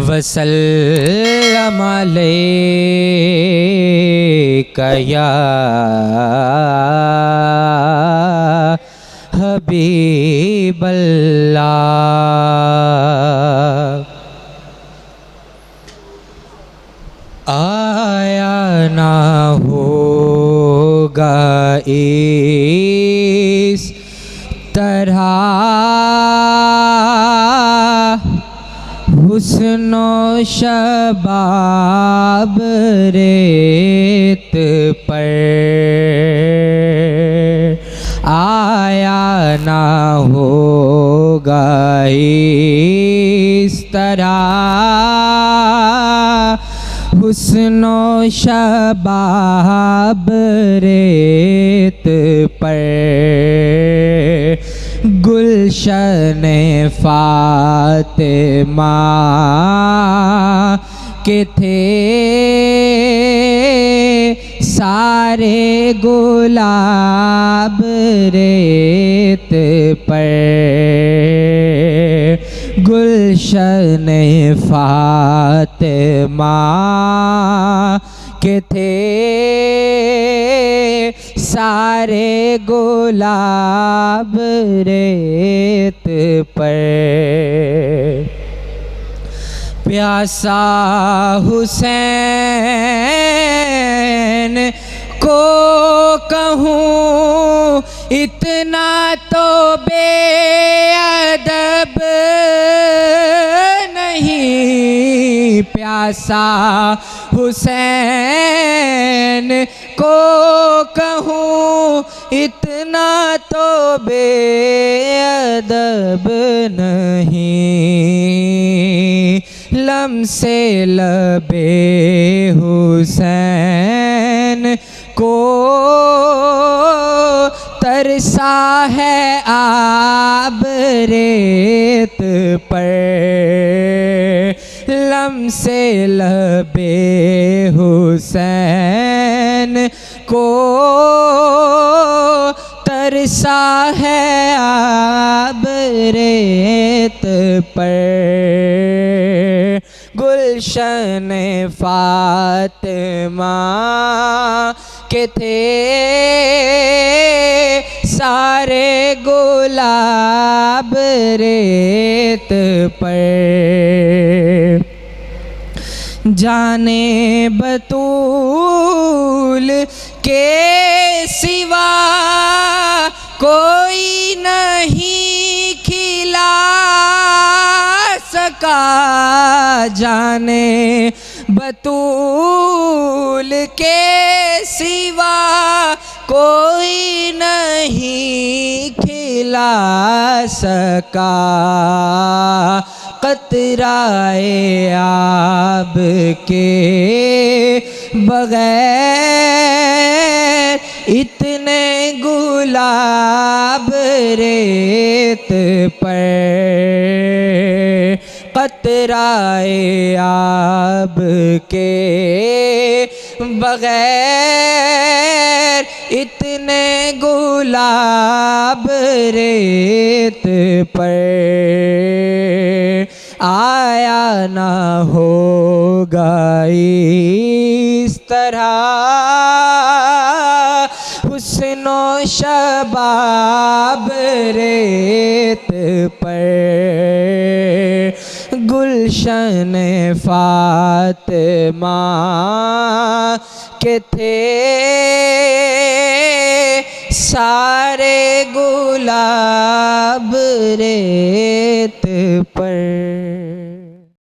वसल्लम अलैका या हबीबल्लाह। आया ना होगा इस तरह हुस्नो शबाब रेत पर, आया ना होगा इस तरह हुस्नो शबाब रेत पर। गुलशन फातिमा के थे सारे गुलाब रेत पर। गुलशन फातिमा के थे सारे गुलाब रेत पर। प्यासा हुसैन को कहूँ इतना तो बेअदब नहीं। प्यासा हुसैन को कहूँ इतना तो बेअदब नहीं। लम्से लबे हुसैन को तरसा है आब रेत पर। लम्से लबे हुसैन को तरसा है आब रेत पर। गुलशन फातिमा के थे सारे गुलाब रेत पर। जाने बतूल के सिवा कोई नहीं खिला सका। जाने बतूल के सिवा कोई नहीं खिला सका। कतराए आब के बगैर इतने गुलाब रेत पर। कतराए आब के बगैर इतने गुलाब रेत पर। आया ना होगा इस तरह हुस्नो शबाब रेत पर। गुलशन फातिमा के थे सारे गुलाब रेत पर।